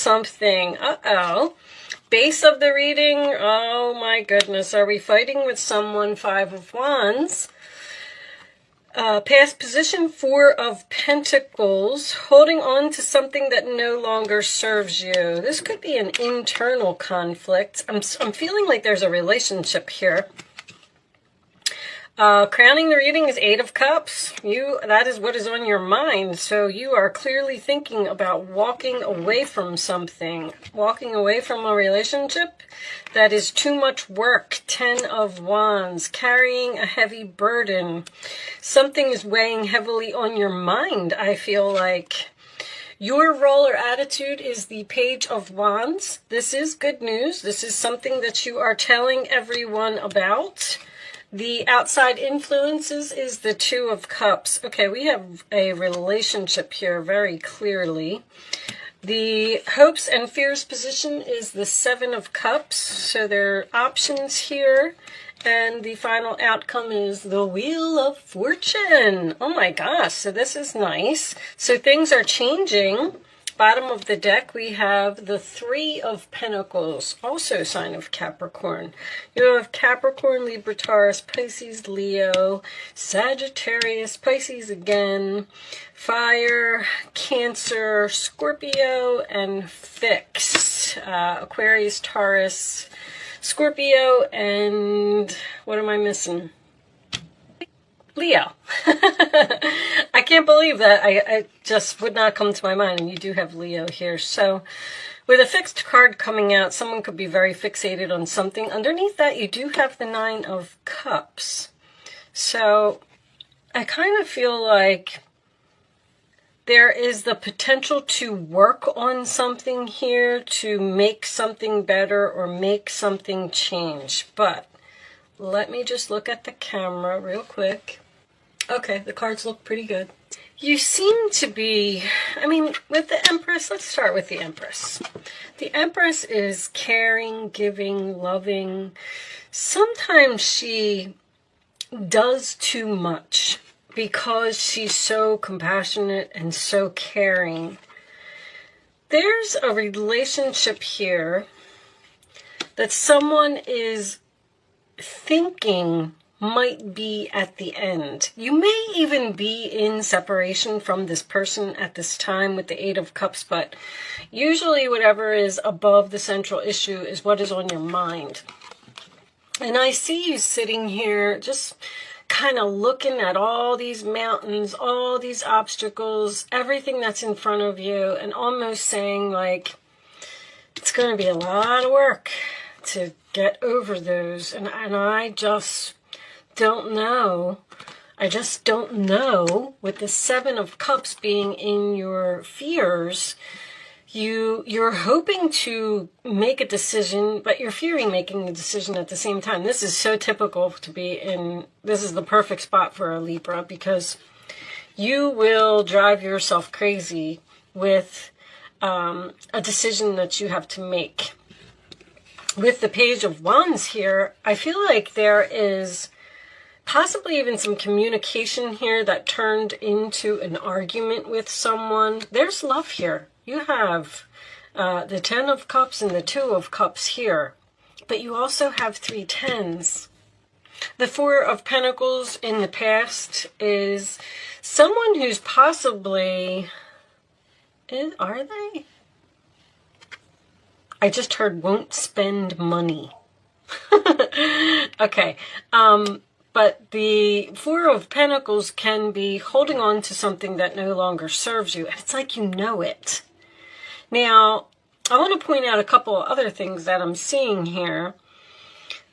something. Uh-oh. Base of the reading, oh my goodness, are we fighting with someone? Five of Wands. Past position, Four of Pentacles, holding on to something that no longer serves you. This could be an internal conflict. I'm feeling like there's a relationship here. Crowning the reading is Eight of Cups. That is what is on your mind. So you are clearly thinking about walking away from something, walking away from a relationship that is too much work. 10 of Wands, carrying a heavy burden. Something is weighing heavily on your mind, I feel like. Your role or attitude is the Page of Wands. This is good news. This is something that you are telling everyone about. The outside influences is the Two of Cups. Okay, we have a relationship here very clearly. The hopes and fears position is the Seven of Cups. So there are options here. And the final outcome is the Wheel of Fortune. Oh my gosh, so this is nice. So things are changing. Bottom of the deck, we have the Three of Pentacles, also sign of Capricorn. You have Capricorn, Libra, Taurus, Pisces, Leo, Sagittarius, Pisces again, Fire, Cancer, Scorpio, and Fixed. Aquarius, Taurus, Scorpio, and what am I missing? Leo. I can't believe that. I just would not come to my mind. And you do have Leo here. So with a fixed card coming out, someone could be very fixated on something. Underneath that, you do have the Nine of Cups. So I kind of feel like there is the potential to work on something here, to make something better or make something change. But let me just look at the camera real quick. Okay, the cards look pretty good. You seem to be, I mean, with the Empress, let's start with the Empress. The Empress is caring, giving, loving. Sometimes she does too much because she's so compassionate and so caring. There's a relationship here that someone is thinking might be at the end. You may even be in separation from this person at this time with the Eight of Cups, but usually whatever is above the central issue is what is on your mind. And I see you sitting here just kind of looking at all these mountains, all these obstacles, everything that's in front of you, and almost saying like, it's going to be a lot of work to get over those. And I just don't know. I just don't know. With the Seven of Cups being in your fears, you're hoping to make a decision, but you're fearing making a decision at the same time. This is so typical to be in. This is the perfect spot for a Libra, because you will drive yourself crazy with a decision that you have to make. With the Page of Wands here, I feel like there is possibly even some communication here that turned into an argument with someone. There's love here. You have the Ten of Cups and the Two of Cups here, but you also have three tens. The Four of Pentacles in the past is someone who's possibly, are they? I just heard won't spend money. Okay. But the Four of Pentacles can be holding on to something that no longer serves you. And it's like you know it. Now, I want to point out a couple of other things that I'm seeing here.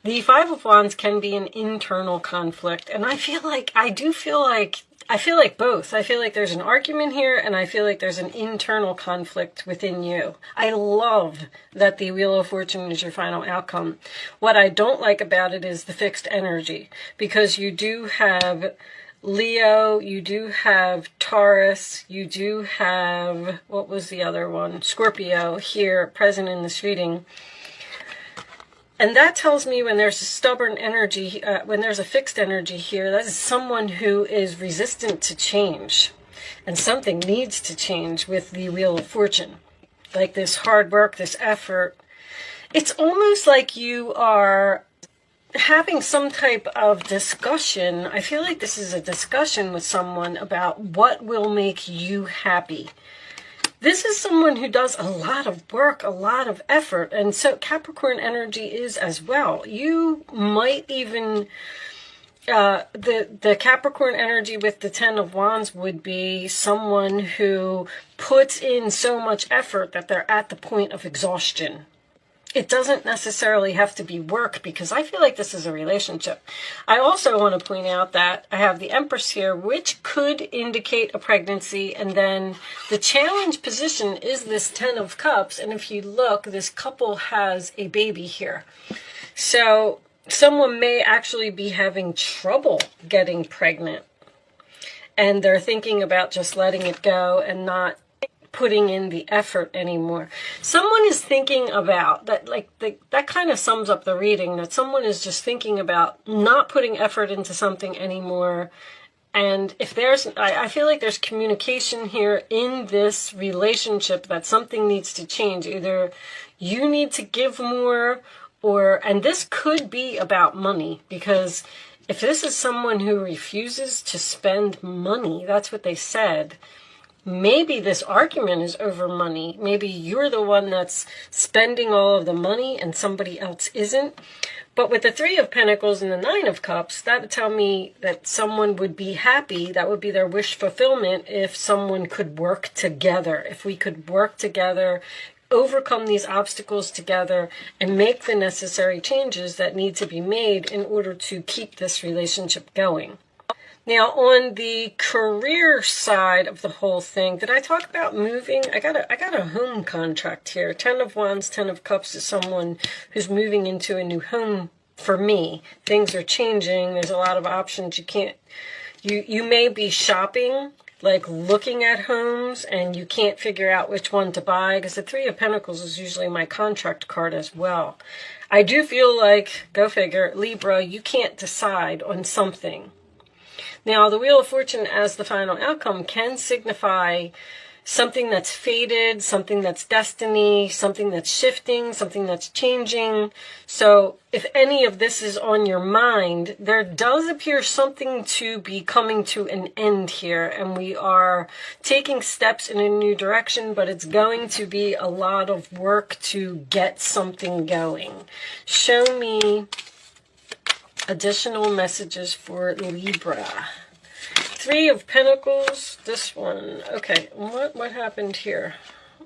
The Five of Wands can be an internal conflict. And I feel like both. I feel like there's an argument here, and I feel like there's an internal conflict within you. I love that the Wheel of Fortune is your final outcome. What I don't like about it is the fixed energy, because you do have Leo, you do have Taurus, you do have, what was the other one? Scorpio here present in this reading. And that tells me when there's a stubborn energy, when there's a fixed energy here, that is someone who is resistant to change. And something needs to change with the Wheel of Fortune. like this hard work, this effort. It's almost like you are having some type of discussion. I feel like this is a discussion with someone about what will make you happy. This is someone who does a lot of work, a lot of effort, and so Capricorn energy is as well. You might even, the Capricorn energy with the Ten of Wands would be someone who puts in so much effort that they're at the point of exhaustion. It doesn't necessarily have to be work, because I feel like this is a relationship. I also want to point out that I have the Empress here, which could indicate a pregnancy. And then the challenge position is this Ten of Cups. And if you look, this couple has a baby here. So someone may actually be having trouble getting pregnant. And they're thinking about just letting it go and not putting in the effort anymore. Someone is thinking about that, like that kind of sums up the reading, that someone is just thinking about not putting effort into something anymore. And if there's, I feel like there's communication here in this relationship that something needs to change. Either you need to give more, and this could be about money, because if this is someone who refuses to spend money, that's what they said, maybe this argument is over money. Maybe you're the one that's spending all of the money and somebody else isn't. But with the Three of Pentacles and the Nine of Cups, that would tell me that someone would be happy. That would be their wish fulfillment if someone could work together. If we could work together, overcome these obstacles together, and make the necessary changes that need to be made in order to keep this relationship going. Now, on the career side of the whole thing, did I talk about moving? I got a home contract here. Ten of Wands, Ten of Cups is someone who's moving into a new home for me. Things are changing. There's a lot of options. You may be shopping, like looking at homes, and you can't figure out which one to buy, because the Three of Pentacles is usually my contract card as well. I do feel like, go figure, Libra, you can't decide on something. Now, the Wheel of Fortune as the final outcome can signify something that's fated, something that's destiny, something that's shifting, something that's changing. So if any of this is on your mind, there does appear something to be coming to an end here, and we are taking steps in a new direction, but it's going to be a lot of work to get something going. Show me additional messages for Libra. Three of Pentacles, this one. Okay, what happened here?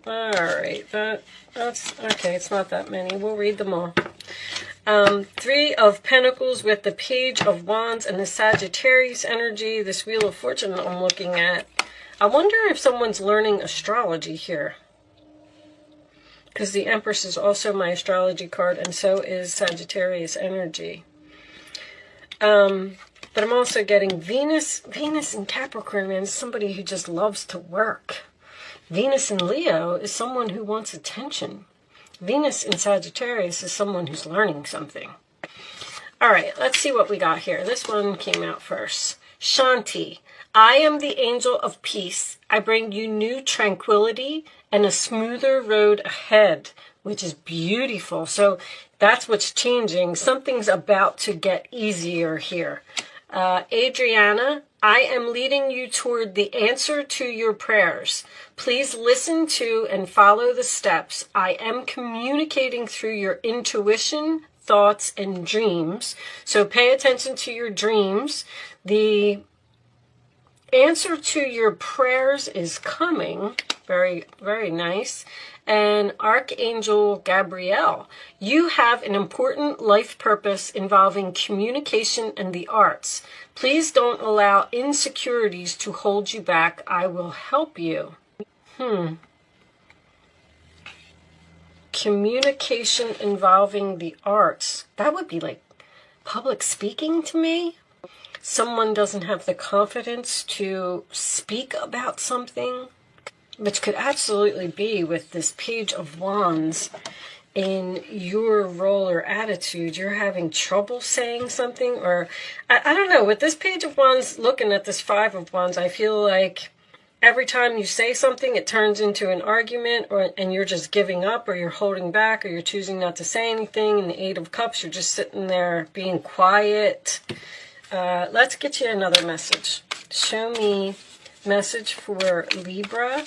All right, that's okay. It's not that many. We'll read them all. Three of Pentacles with the Page of Wands and the Sagittarius energy. This Wheel of Fortune I'm looking at. I wonder if someone's learning astrology here, because the Empress is also my astrology card, and so is Sagittarius energy. But I'm also getting Venus in Capricorn, man, is somebody who just loves to work. Venus in Leo is someone who wants attention. Venus in Sagittarius is someone who's learning something. All right, let's see what we got here. This one came out first. Shanti, I am the angel of peace. I bring you new tranquility and a smoother road ahead, which is beautiful. So that's what's changing. Something's about to get easier here. Adriana, I am leading you toward the answer to your prayers. Please listen to and follow the steps. I am communicating through your intuition, thoughts, and dreams. So pay attention to your dreams. The answer to your prayers is coming. Very, very nice. And Archangel Gabriel, you have an important life purpose involving communication and the arts. Please don't allow insecurities to hold you back. I will help you. Communication involving the arts. That would be like public speaking to me. Someone doesn't have the confidence to speak about something, which could absolutely be with this Page of Wands in your role or attitude. You're having trouble saying something, or I don't know. With this Page of Wands, looking at this Five of Wands, I feel like every time you say something, it turns into an argument, and you're just giving up, or you're holding back, or you're choosing not to say anything. In the Eight of Cups, you're just sitting there being quiet. Let's get you another message. Show me message for Libra.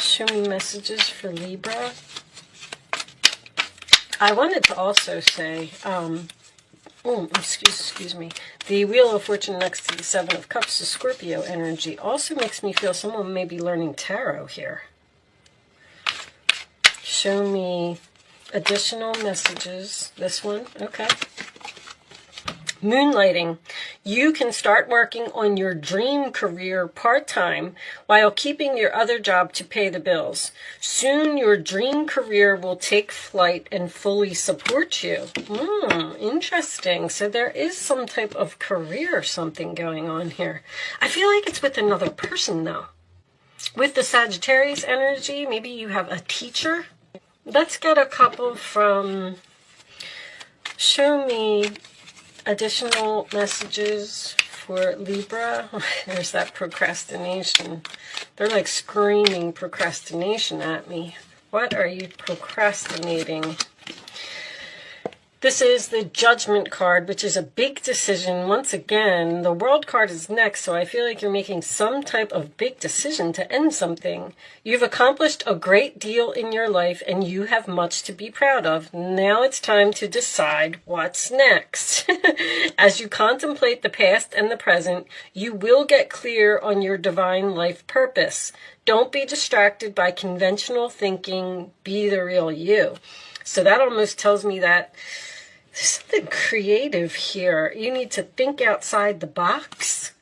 Show me messages for Libra. I wanted to also say, excuse me. The Wheel of Fortune next to the Seven of Cups, the Scorpio energy, also makes me feel someone may be learning tarot here. Show me additional messages. This one, okay. Moonlighting. You can start working on your dream career part-time while keeping your other job to pay the bills. Soon your dream career will take flight and fully support you. Interesting. So there is some type of career or something going on here. I feel like it's with another person though. With the Sagittarius energy, maybe you have a teacher. Let's get a couple from... Show me additional messages for Libra. There's that procrastination. They're like screaming procrastination at me. What are you procrastinating? This is the Judgment card, which is a big decision. Once again, the World card is next, so I feel like you're making some type of big decision to end something. You've accomplished a great deal in your life, and you have much to be proud of. Now it's time to decide what's next. As you contemplate the past and the present, you will get clear on your divine life purpose. Don't be distracted by conventional thinking. Be the real you. So that almost tells me that there's something creative here. You need to think outside the box.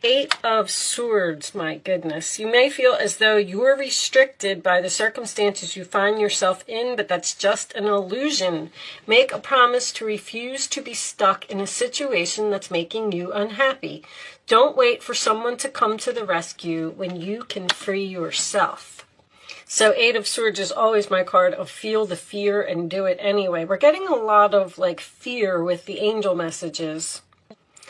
Eight of Swords, my goodness. You may feel as though you're restricted by the circumstances you find yourself in, but that's just an illusion. Make a promise to refuse to be stuck in a situation that's making you unhappy. Don't wait for someone to come to the rescue when you can free yourself. So Eight of Swords is always my card of feel the fear and do it anyway. We're getting a lot of like fear with the angel messages.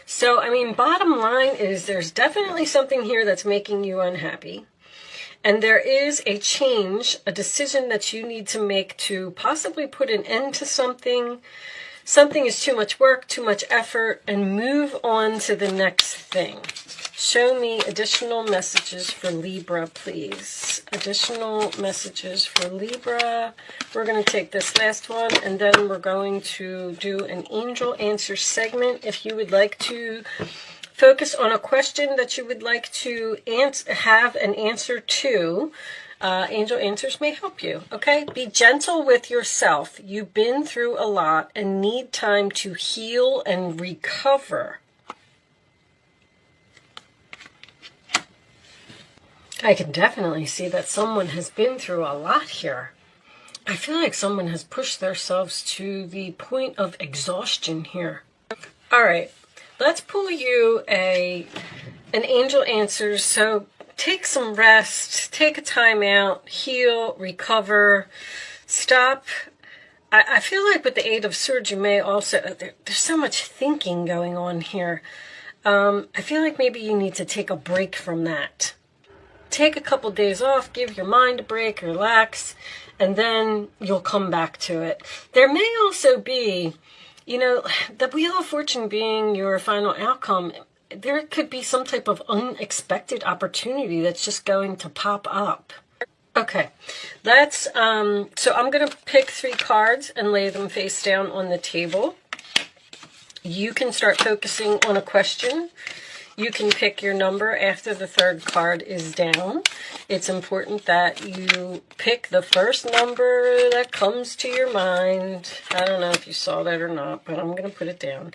So, I mean, bottom line is there's definitely something here that's making you unhappy. And there is a change, a decision that you need to make to possibly put an end to something. Something is too much work, too much effort, and move on to the next thing. Show me additional messages for Libra, please. Additional messages for Libra. We're going to take this last one, and then we're going to do an angel answer segment. If you would like to focus on a question that you would like to have an answer to, angel answers may help you, okay? Be gentle with yourself. You've been through a lot and need time to heal and recover. I can definitely see that someone has been through a lot here. I feel like someone has pushed themselves to the point of exhaustion here. All right, let's pull you an angel answer. So take some rest, take a time out, heal, recover, stop. I feel like with the Eight of Swords, you may also, there's so much thinking going on here. I feel like maybe you need to take a break from that. Take a couple days off, give your mind a break, relax, and then you'll come back to it. There may also be, you know, the Wheel of Fortune being your final outcome, there could be some type of unexpected opportunity that's just going to pop up. Okay, let's, so I'm going to pick 3 cards and lay them face down on the table. You can start focusing on a question. You can pick your number after the 3rd card is down. It's important that you pick the first number that comes to your mind. I don't know if you saw that or not, but I'm going to put it down.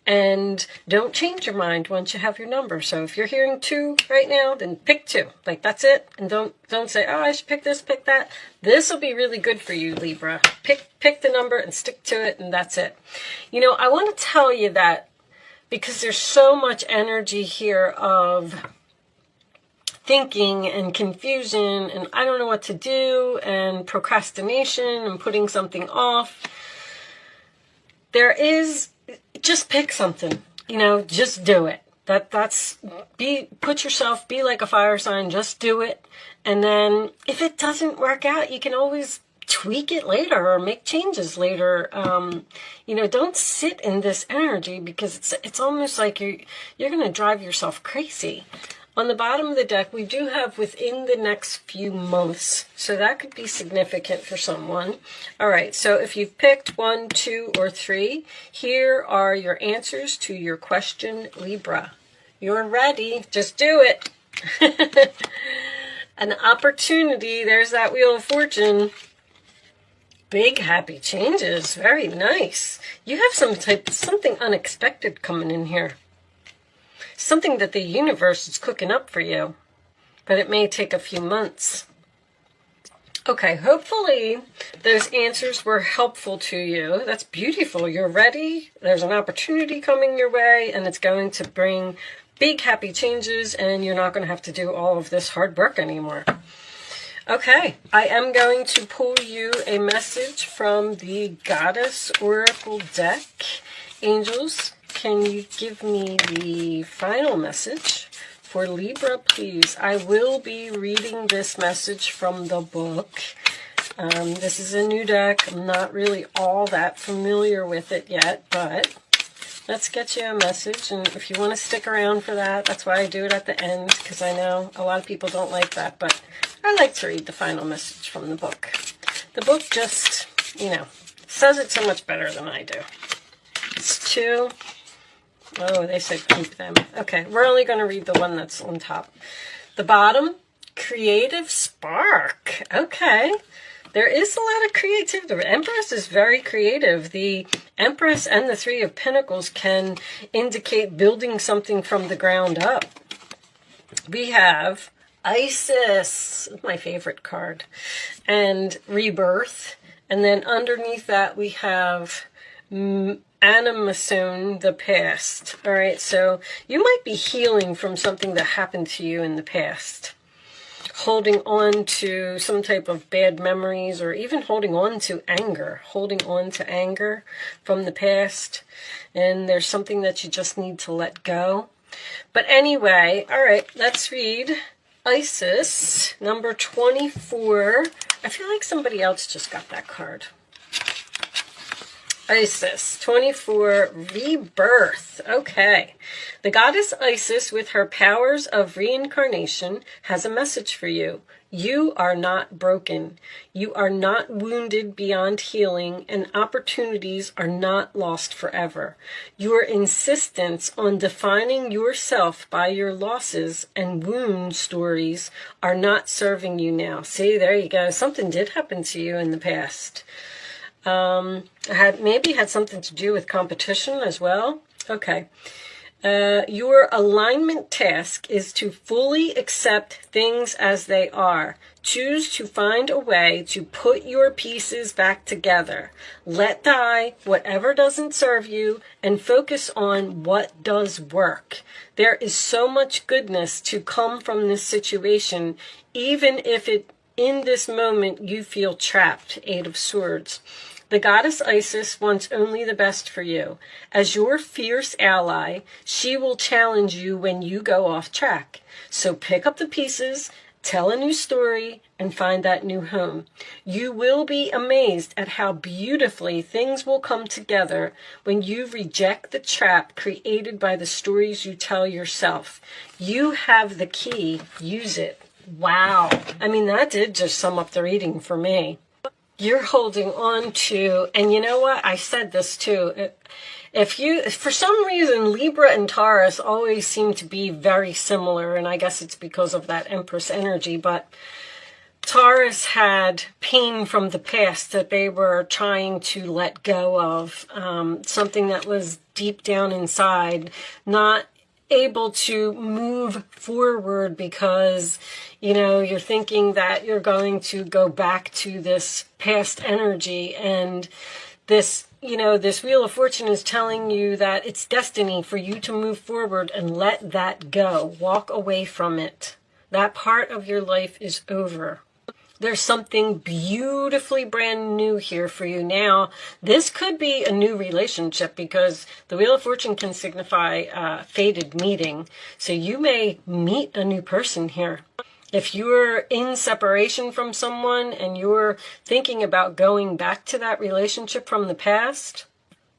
And don't change your mind once you have your number. So if you're hearing 2 right now, then pick 2. Like, that's it. And don't say, oh, I should pick this, pick that. This will be really good for you, Libra. Pick the number and stick to it, and that's it. You know, I want to tell you that because there's so much energy here of thinking and confusion and I don't know what to do and procrastination and putting something off. There is, just pick something, you know, just do it. Be like a fire sign, just do it. And then if it doesn't work out, you can always tweak it later or make changes later. Don't sit in this energy, because it's almost like you're going to drive yourself crazy. On the bottom of the deck, we do have within the next few months. So that could be significant for someone. All right, so if you've picked 1, 2, or 3, here are your answers to your question, Libra. You're ready. Just do it. An opportunity. There's that Wheel of Fortune. Big happy changes. Very nice. You have something unexpected coming in here. Something that the universe is cooking up for you, but it may take a few months. Okay, hopefully those answers were helpful to you. That's beautiful. You're ready. There's an opportunity coming your way, and it's going to bring big happy changes, and you're not going to have to do all of this hard work anymore. Okay, I am going to pull you a message from the Goddess Oracle deck. Angels, can you give me the final message for Libra, please? I will be reading this message from the book. This is a new deck. I'm not really all that familiar with it yet, but let's get you a message. And if you want to stick around for that, that's why I do it at the end, because I know a lot of people don't like that, but I like to read the final message from the book. The book just, says it so much better than I do. It's 2. Oh, they said keep them. Okay, we're only going to read the one that's on top. The bottom, creative spark. Okay, there is a lot of creativity. The Empress is very creative. The Empress and the 3 of Pentacles can indicate building something from the ground up. We have Isis, my favorite card, and rebirth. And then underneath that we have Animation, the past. All right, so you might be healing from something that happened to you in the past. Holding on to some type of bad memories, or even holding on to anger. Holding on to anger from the past. And there's something that you just need to let go. But anyway, all right, let's read Isis, number 24. I feel like somebody else just got that card. Isis, 24, rebirth. Okay. The goddess Isis, with her powers of reincarnation, has a message for you. You are not broken. You are not wounded beyond healing, and opportunities are not lost forever. Your insistence on defining yourself by your losses and wound stories are not serving you now. See, there you go. Something did happen to you in the past. Maybe had something to do with competition as well. Okay. Your alignment task is to fully accept things as they are. Choose to find a way to put your pieces back together. Let die whatever doesn't serve you and focus on what does work. There is so much goodness to come from this situation, even if in this moment you feel trapped. 8 of Swords. The goddess Isis wants only the best for you. As your fierce ally, she will challenge you when you go off track. So pick up the pieces, tell a new story, and find that new home. You will be amazed at how beautifully things will come together when you reject the trap created by the stories you tell yourself. You have the key. Use it. Wow. I mean, that did just sum up the reading for me. You're holding on to, and you know what? I said this too. If for some reason, Libra and Taurus always seem to be very similar, and I guess it's because of that Empress energy, but Taurus had pain from the past that they were trying to let go of, something that was deep down inside, not able to move forward because, you're thinking that you're going to go back to this past energy, and this Wheel of Fortune is telling you that it's destiny for you to move forward and let that go. Walk away from it. That part of your life is over. There's something beautifully brand new here for you now. This could be a new relationship because the Wheel of Fortune can signify a fated meeting. So you may meet a new person here. If you're in separation from someone and you're thinking about going back to that relationship from the past,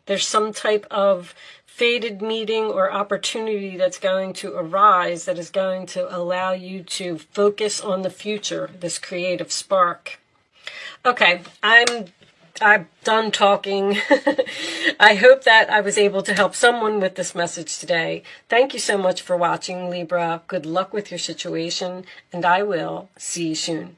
there's some type of fated meeting or opportunity that's going to arise that is going to allow you to focus on the future, this creative spark. Okay, I'm done talking. I hope that I was able to help someone with this message today. Thank you so much for watching, Libra. Good luck with your situation, and I will see you soon.